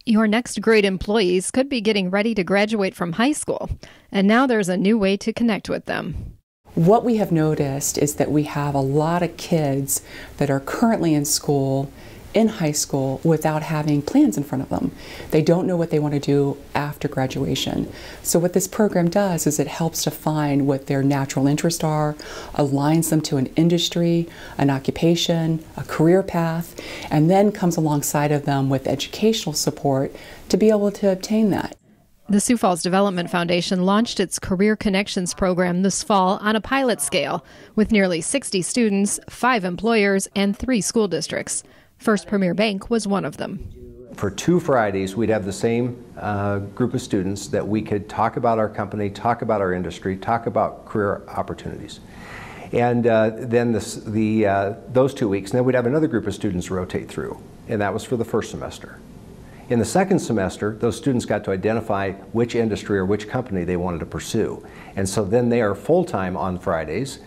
Your next great employees could be getting ready to graduate from high school, and now there's a new way to connect with them. What we have noticed is that we have a lot of kids that are currently in school, in high school, without having plans in front of them. They don't know what they want to do after graduation. So what this program does is it helps to find what their natural interests are, aligns them to an industry, an occupation, a career path, and then comes alongside of them with educational support to be able to obtain that. The Sioux Falls Development Foundation launched its Career Connections program this fall on a pilot scale with nearly 60 students, 5 employers, and 3 school districts. First Premier Bank was one of them. For 2 Fridays, we'd have the same group of students that we could talk about our company, talk about our industry, talk about career opportunities. And then those 2 weeks, and then we'd have another group of students rotate through, and that was for the first semester. In the second semester, those students got to identify which industry or which company they wanted to pursue. And so then they are full-time on Fridays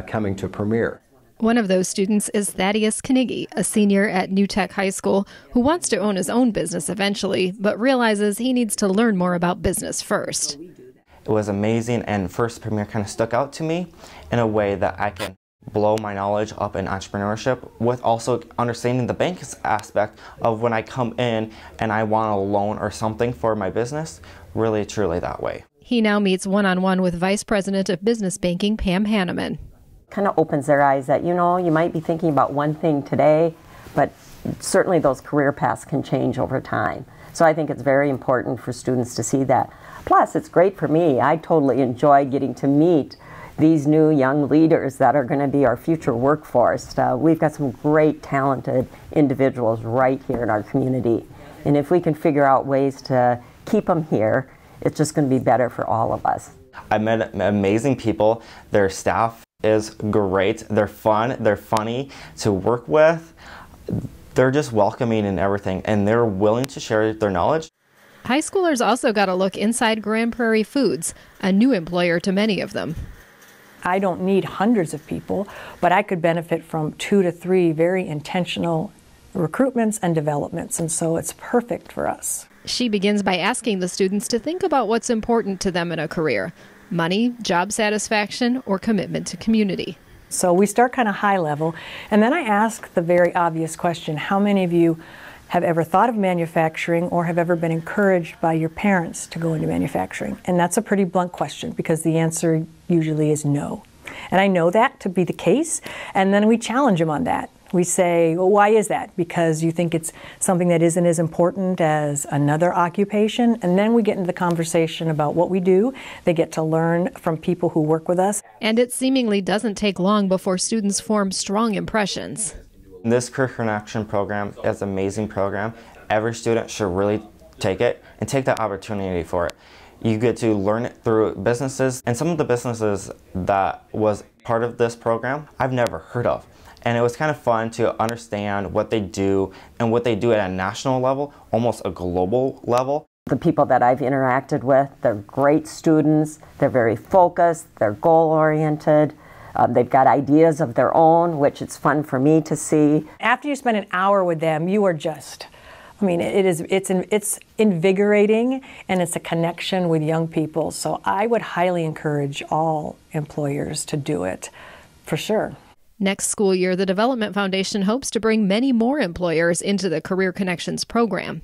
coming to Premier. One of those students is Thaddeus Knigge, a senior at New Tech High School who wants to own his own business eventually, but realizes he needs to learn more about business first. It was amazing, and First Premier kind of stuck out to me in a way that I can blow my knowledge up in entrepreneurship with also understanding the bank's aspect of when I come in and I want a loan or something for my business, really truly that way. He now meets one-on-one with Vice President of Business Banking, Pam Hanneman. Kind of opens their eyes that, you know, you might be thinking about one thing today, but certainly those career paths can change over time. So I think it's very important for students to see that. Plus, it's great for me. I totally enjoy getting to meet these new young leaders that are going to be our future workforce. We've got some great talented individuals right here in our community. And if we can figure out ways to keep them here, it's just going to be better for all of us. I met amazing people. Their staff is great. They're fun. They're funny to work with. They're just welcoming and everything, and they're willing to share their knowledge. High schoolers also got a look inside Grand Prairie Foods, a new employer to many of them. I don't need hundreds of people, but I could benefit from 2 to 3 very intentional recruitments and developments, and so it's perfect for us. She begins by asking the students to think about what's important to them in a career: money, job satisfaction, or commitment to community. So we start kind of high level, and then I ask the very obvious question: how many of you have ever thought of manufacturing or have ever been encouraged by your parents to go into manufacturing? And that's a pretty blunt question because the answer usually is no. And I know that to be the case, and then we challenge them on that. We say, well, why is that? Because you think it's something that isn't as important as another occupation? And then we get into the conversation about what we do. They get to learn from people who work with us. And it seemingly doesn't take long before students form strong impressions. This Career Connection program is an amazing program. Every student should really take it and take the opportunity for it. You get to learn it through businesses, and some of the businesses that was part of this program I've never heard of. And it was kind of fun to understand what they do and what they do at a national level, almost a global level. The people that I've interacted with, they're great students, they're very focused, they're goal-oriented. They've got ideas of their own, which it's fun for me to see. After you spend an hour with them, you are just, I mean, it's invigorating, and it's a connection with young people. So I would highly encourage all employers to do it, for sure. Next school year, the Development Foundation hopes to bring many more employers into the Career Connections program.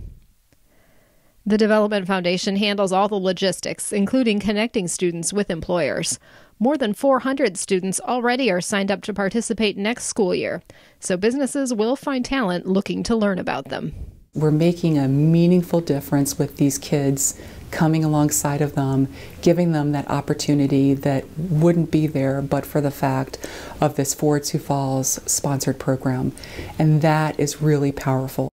The Development Foundation handles all the logistics, including connecting students with employers. More than 400 students already are signed up to participate next school year, so businesses will find talent looking to learn about them. We're making a meaningful difference with these kids, coming alongside of them, giving them that opportunity that wouldn't be there but for the fact of this Forward Sioux Falls sponsored program. And that is really powerful.